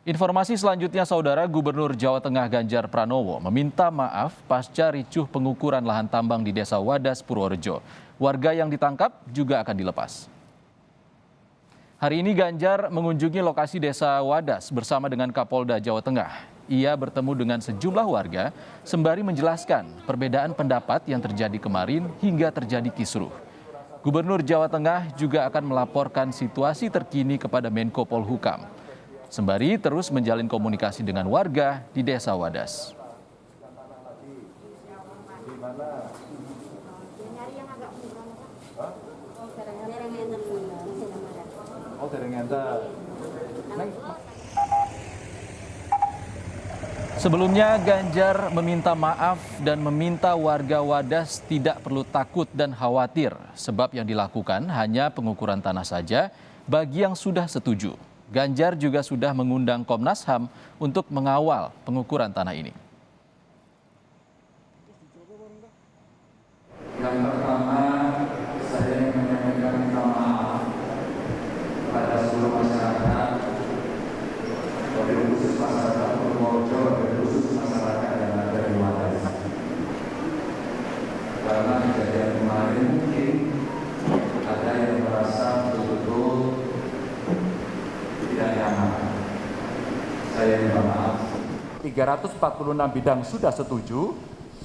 Informasi selanjutnya, Saudara, Gubernur Jawa Tengah Ganjar Pranowo meminta maaf pasca ricuh pengukuran lahan tambang di Desa Wadas, Purworejo. Warga yang ditangkap juga akan dilepas. Hari ini Ganjar mengunjungi lokasi Desa Wadas bersama dengan Kapolda Jawa Tengah. Ia bertemu dengan sejumlah warga sembari menjelaskan perbedaan pendapat yang terjadi kemarin hingga terjadi kisruh. Gubernur Jawa Tengah juga akan melaporkan situasi terkini kepada Menko Polhukam, sembari terus menjalin komunikasi dengan warga di Desa Wadas. Sebelumnya, Ganjar meminta maaf dan meminta warga Wadas tidak perlu takut dan khawatir, sebab yang dilakukan hanya pengukuran tanah saja bagi yang sudah setuju. Ganjar juga sudah mengundang Komnas HAM untuk mengawal pengukuran tanah ini. Yang pertama, saya ingin menyampaikan minta maaf kepada seluruh masyarakat, wabil khusus masyarakat Purworejo, wabil khusus masyarakat yang ada di Wadas. Karena kejadian kemarin mungkin ada yang merasa betul-betul tidak nyaman. Saya minta maaf. 346 bidang sudah setuju,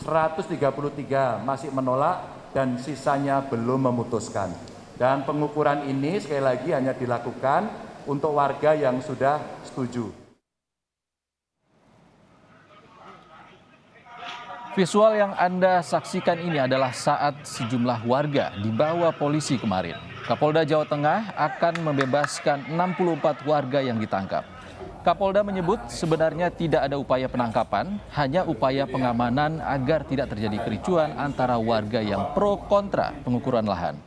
133 masih menolak, dan sisanya belum memutuskan. Dan pengukuran ini sekali lagi hanya dilakukan untuk warga yang sudah setuju. Visual yang Anda saksikan ini adalah saat sejumlah warga dibawa polisi kemarin. Kapolda Jawa Tengah akan membebaskan 64 warga yang ditangkap. Kapolda menyebut sebenarnya tidak ada upaya penangkapan, hanya upaya pengamanan agar tidak terjadi kericuan antara warga yang pro kontra pengukuran lahan.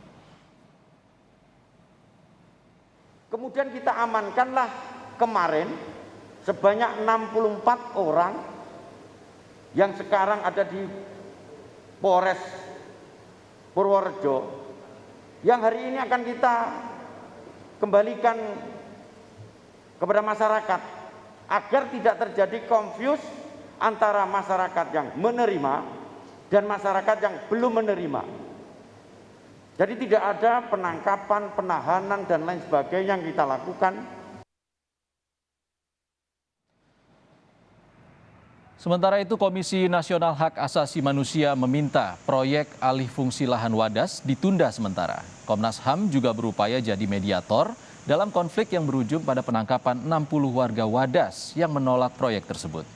Kemudian kita amankanlah kemarin sebanyak 64 orang yang sekarang ada di Polres Purworejo, yang hari ini akan kita kembalikan kepada masyarakat agar tidak terjadi confuse antara masyarakat yang menerima dan masyarakat yang belum menerima. Jadi tidak ada penangkapan, penahanan, dan lain sebagainya yang kita lakukan. Sementara itu, Komisi Nasional Hak Asasi Manusia meminta proyek alih fungsi lahan Wadas ditunda sementara. Komnas HAM juga berupaya jadi mediator dalam konflik yang berujung pada penangkapan 60 warga Wadas yang menolak proyek tersebut.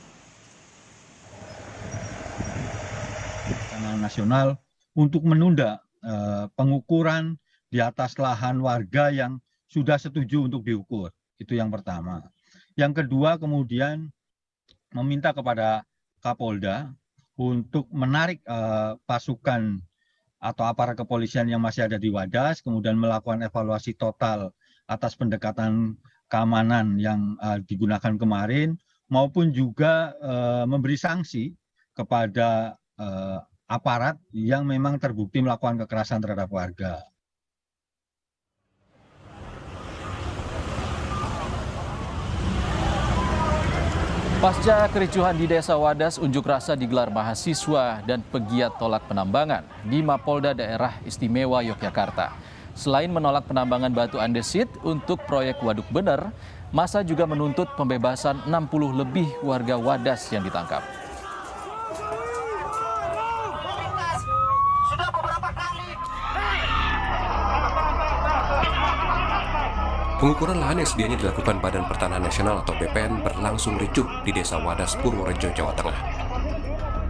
Nasional untuk menunda pengukuran di atas lahan warga yang sudah setuju untuk diukur. Itu yang pertama. Yang kedua, kemudian meminta kepada Kapolda untuk menarik pasukan atau aparat kepolisian yang masih ada di Wadas, kemudian melakukan evaluasi total atas pendekatan keamanan yang digunakan kemarin, maupun juga memberi sanksi kepada aparat yang memang terbukti melakukan kekerasan terhadap warga. Pasca kericuhan di Desa Wadas, unjuk rasa digelar mahasiswa dan pegiat tolak penambangan di Mapolda Daerah Istimewa Yogyakarta. Selain menolak penambangan batu andesit untuk proyek Waduk Bener, massa juga menuntut pembebasan 60 lebih warga Wadas yang ditangkap. Pengukuran lahan yang sedianya dilakukan Badan Pertanahan Nasional atau BPN berlangsung ricuh di Desa Wadas, Purworejo, Jawa Tengah.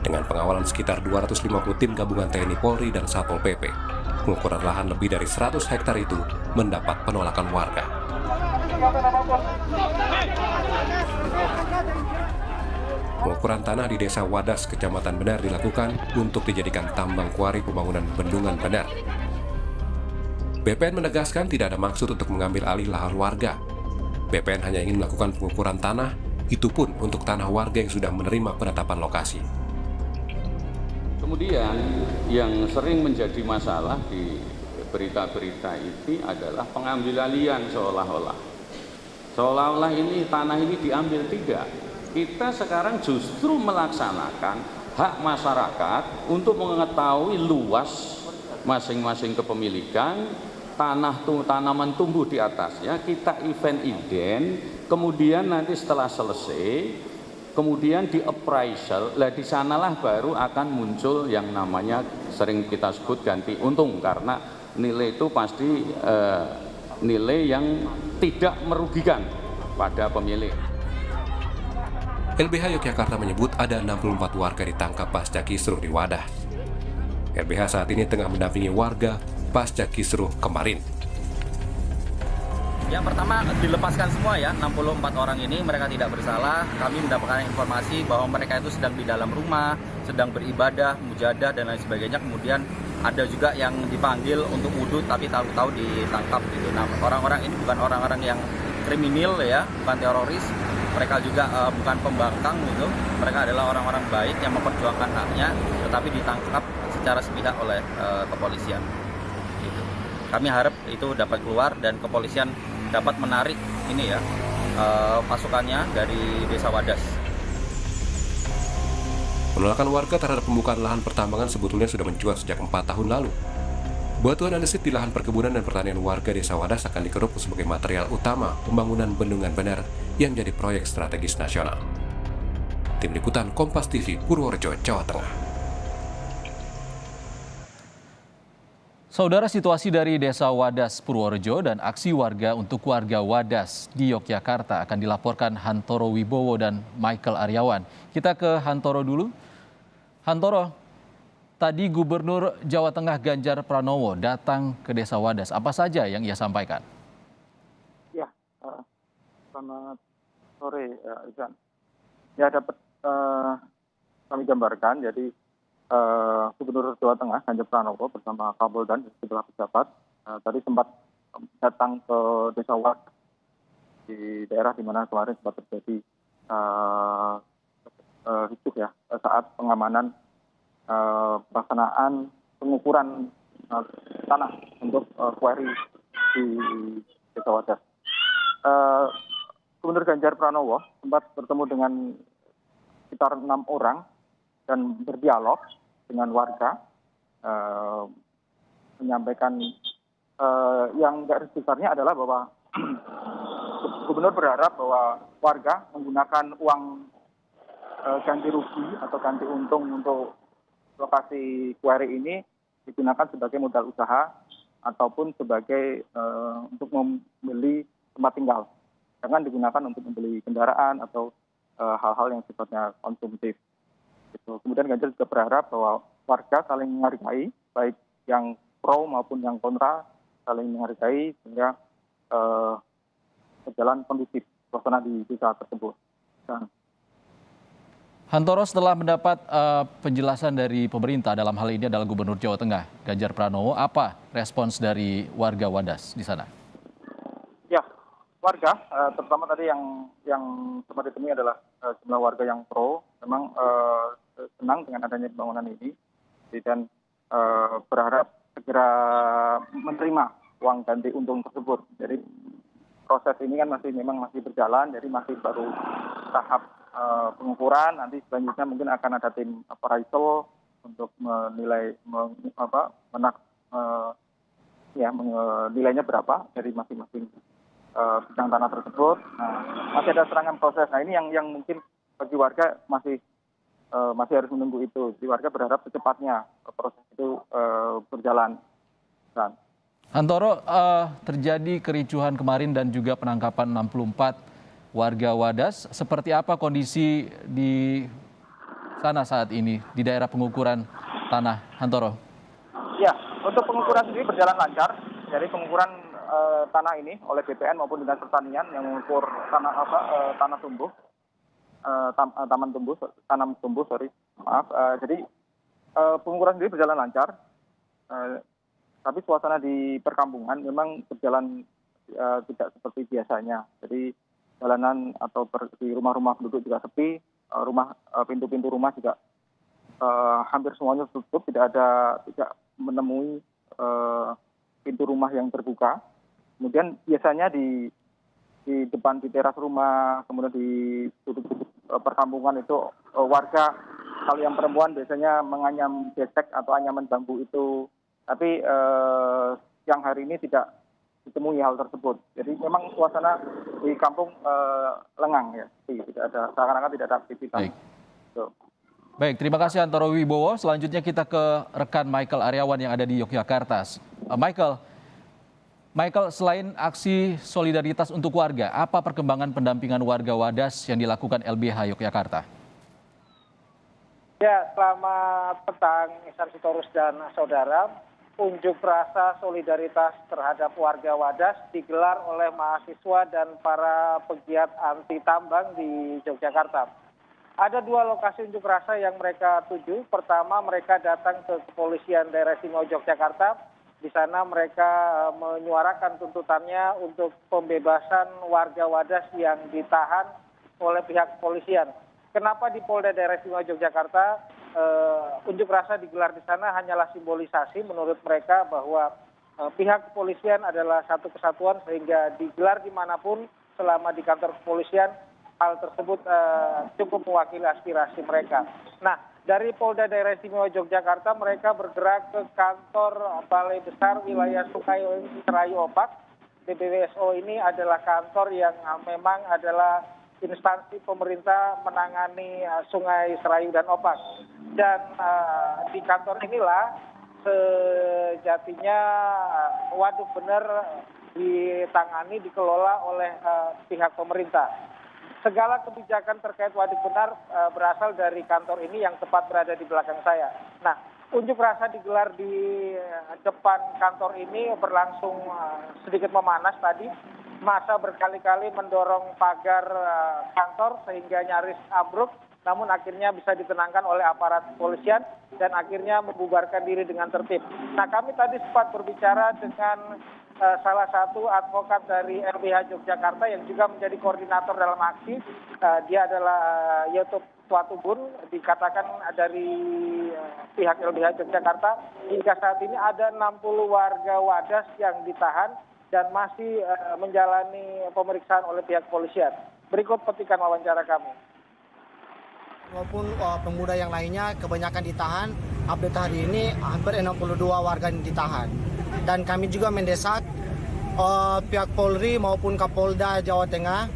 Dengan pengawalan sekitar 250 tim gabungan TNI Polri dan Satpol PP, pengukuran lahan lebih dari 100 hektar itu mendapat penolakan warga. Pengukuran tanah di Desa Wadas, Kecamatan Benar dilakukan untuk dijadikan tambang kuari pembangunan bendungan Benar. BPN menegaskan tidak ada maksud untuk mengambil alih lahan warga. BPN hanya ingin melakukan pengukuran tanah, itu pun untuk tanah warga yang sudah menerima penetapan lokasi. Kemudian yang sering menjadi masalah di berita-berita ini adalah pengambil alihan seolah-olah. Seolah-olah ini tanah ini diambil, tidak. Kita sekarang justru melaksanakan hak masyarakat untuk mengetahui luas masing-masing kepemilikan, tanaman tumbuh di atasnya, kita event ident, kemudian nanti setelah selesai, kemudian di appraisal, di sanalah baru akan muncul yang namanya sering kita sebut ganti untung, karena nilai itu pasti nilai yang tidak merugikan pada pemilik. LBH Yogyakarta menyebut ada 64 warga ditangkap pasca kisruh di Wadas. LBH saat ini tengah mendampingi warga pasca kisruh kemarin. Yang pertama, dilepaskan semua ya, 64 orang ini, mereka tidak bersalah. Kami mendapatkan informasi bahwa mereka itu sedang di dalam rumah, sedang beribadah, mujadah dan lain sebagainya. Kemudian ada juga yang dipanggil untuk wudhu tapi tahu-tahu ditangkap gitu. Nah, orang-orang ini bukan orang-orang yang kriminal ya, bukan teroris. Mereka juga bukan pembangkang gitu. Mereka adalah orang-orang baik yang memperjuangkan haknya, tetapi ditangkap secara sepihak oleh kepolisian. Gitu. Kami harap itu dapat keluar dan kepolisian dapat menarik ini ya pasukannya dari Desa Wadas. Penolakan warga terhadap pembukaan lahan pertambangan sebetulnya sudah mencuat sejak 4 tahun lalu. Batuan andesit di lahan perkebunan dan pertanian warga Desa Wadas akan dikeruk sebagai material utama pembangunan bendungan bener yang jadi proyek strategis nasional. Tim Liputan Kompas TV, Purworejo, Jawa Tengah. Saudara, situasi dari Desa Wadas Purworejo dan aksi warga untuk warga Wadas di Yogyakarta akan dilaporkan Hantoro Wibowo dan Michael Aryawan. Kita ke Hantoro dulu. Hantoro, tadi Gubernur Jawa Tengah Ganjar Pranowo datang ke Desa Wadas. Apa saja yang ia sampaikan? Ya, selamat sore, Izan. Ya, dapat kami gambarkan. Jadi Gubernur Jawa Tengah Ganjar Pranowo bersama Kapolda dan sejumlah pejabat tadi sempat datang ke Desa Wadas di daerah di mana kemarin sempat terjadi ricuh ya saat pengamanan pelaksanaan pengukuran tanah untuk quarry di Desa Wadas. Gubernur Ganjar Pranowo sempat bertemu dengan sekitar 6 orang dan berdialog dengan warga, menyampaikan yang garis besarnya adalah bahwa Gubernur berharap bahwa warga menggunakan uang ganti rugi atau ganti untung untuk lokasi quarry ini digunakan sebagai modal usaha ataupun sebagai untuk membeli tempat tinggal. Jangan digunakan untuk membeli kendaraan atau hal-hal yang sifatnya konsumtif. Gitu. Kemudian Ganjar juga berharap bahwa warga saling menghargai, baik yang pro maupun yang kontra saling menghargai sehingga berjalan kondusif suasana di desa tersebut. Dan Hantoro, setelah mendapat penjelasan dari pemerintah, dalam hal ini adalah Gubernur Jawa Tengah Ganjar Pranowo, apa respons dari warga Wadas di sana? Ya, warga, terutama tadi yang sempat ditemui adalah jumlah warga yang pro, memang senang dengan adanya pembangunan ini dan berharap segera menerima uang ganti untung tersebut. Jadi proses ini kan memang masih berjalan, jadi masih baru tahap pengukuran. Nanti selanjutnya mungkin akan ada tim appraisal untuk menilai nilainya berapa dari masing-masing bidang tanah tersebut. Nah, masih ada serangan proses. Nah, ini yang mungkin bagi warga masih harus menunggu itu. Jadi warga berharap secepatnya proses itu berjalan. Dan Hantoro, terjadi kericuhan kemarin dan juga penangkapan 64 warga Wadas. Seperti apa kondisi di sana saat ini di daerah pengukuran tanah, Hantoro? Ya, untuk pengukuran sendiri berjalan lancar. Jadi pengukuran tanah ini oleh BPN maupun Dinas Pertanian yang mengukur tanah tumbuh. Tanam tumbuh, jadi pengukuran sendiri berjalan lancar, tapi suasana di perkampungan memang berjalan tidak seperti biasanya. Jadi jalanan atau di rumah-rumah penduduk juga sepi, pintu-pintu rumah juga hampir semuanya tutup, tidak menemui pintu rumah yang terbuka. Kemudian biasanya di di depan di teras rumah, kemudian di sudut-sudut perkampungan itu warga kalau yang perempuan biasanya menganyam besek atau anyaman bambu itu. Tapi siang hari ini tidak ditemui hal tersebut. Jadi memang suasana di kampung lengang ya, tidak ada seakan-akan tidak ada aktivitas. Baik. Baik, terima kasih Antoro Wibowo. Selanjutnya kita ke rekan Michael Aryawan yang ada di Yogyakarta. Michael, selain aksi solidaritas untuk warga, apa perkembangan pendampingan warga Wadas yang dilakukan LBH Yogyakarta? Ya, selamat petang Ihsan Sitorus dan saudara. Unjuk rasa solidaritas terhadap warga Wadas digelar oleh mahasiswa dan para pegiat anti tambang di Yogyakarta. Ada dua lokasi unjuk rasa yang mereka tuju. Pertama, mereka datang ke Kepolisian Daerah Istimewa Yogyakarta. Di sana mereka menyuarakan tuntutannya untuk pembebasan warga Wadas yang ditahan oleh pihak kepolisian. Kenapa di Polda Daerah Istimewa Yogyakarta unjuk rasa digelar di sana hanyalah simbolisasi menurut mereka bahwa pihak kepolisian adalah satu kesatuan sehingga digelar dimanapun selama di kantor kepolisian hal tersebut cukup mewakili aspirasi mereka. Nah, dari Polda Daerah Istimewa Yogyakarta mereka bergerak ke kantor Balai Besar Wilayah Sungai Serayu Opak. DBWSO ini adalah kantor yang memang adalah instansi pemerintah menangani Sungai Serayu dan Opak. Dan di kantor inilah sejatinya waduk bener ditangani, dikelola oleh pihak pemerintah. Segala kebijakan terkait waduk benar berasal dari kantor ini yang tepat berada di belakang saya. Nah, unjuk rasa digelar di depan kantor ini berlangsung sedikit memanas tadi. Masa berkali-kali mendorong pagar kantor sehingga nyaris ambruk, namun akhirnya bisa ditenangkan oleh aparat kepolisian dan akhirnya membubarkan diri dengan tertib. Nah, kami tadi sempat berbicara dengan salah satu advokat dari LBH Yogyakarta yang juga menjadi koordinator dalam aksi. Dia adalah Youtube Tuatubun, dikatakan dari pihak LBH Yogyakarta hingga saat ini ada 60 warga Wadas yang ditahan dan masih menjalani pemeriksaan oleh pihak kepolisian. Berikut petikan wawancara kami. Maupun pemuda yang lainnya kebanyakan ditahan. Update hari ini hampir 62 warga yang ditahan. Dan kami juga mendesak pihak Polri maupun Kapolda Jawa Tengah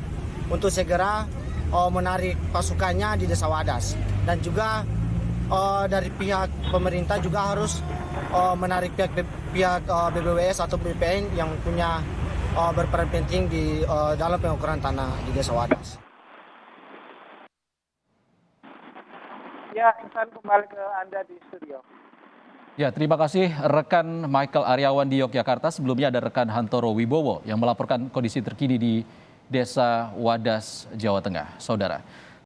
untuk segera menarik pasukannya di Desa Wadas. Dan juga dari pihak pemerintah juga harus menarik pihak BBWS atau BPN yang punya berperan penting di dalam pengukuran tanah di Desa Wadas. Ya, Ihsan kembali ke Anda di studio. Ya, terima kasih rekan Michael Aryawan di Yogyakarta. Sebelumnya ada rekan Hantoro Wibowo yang melaporkan kondisi terkini di Desa Wadas, Jawa Tengah. Saudara.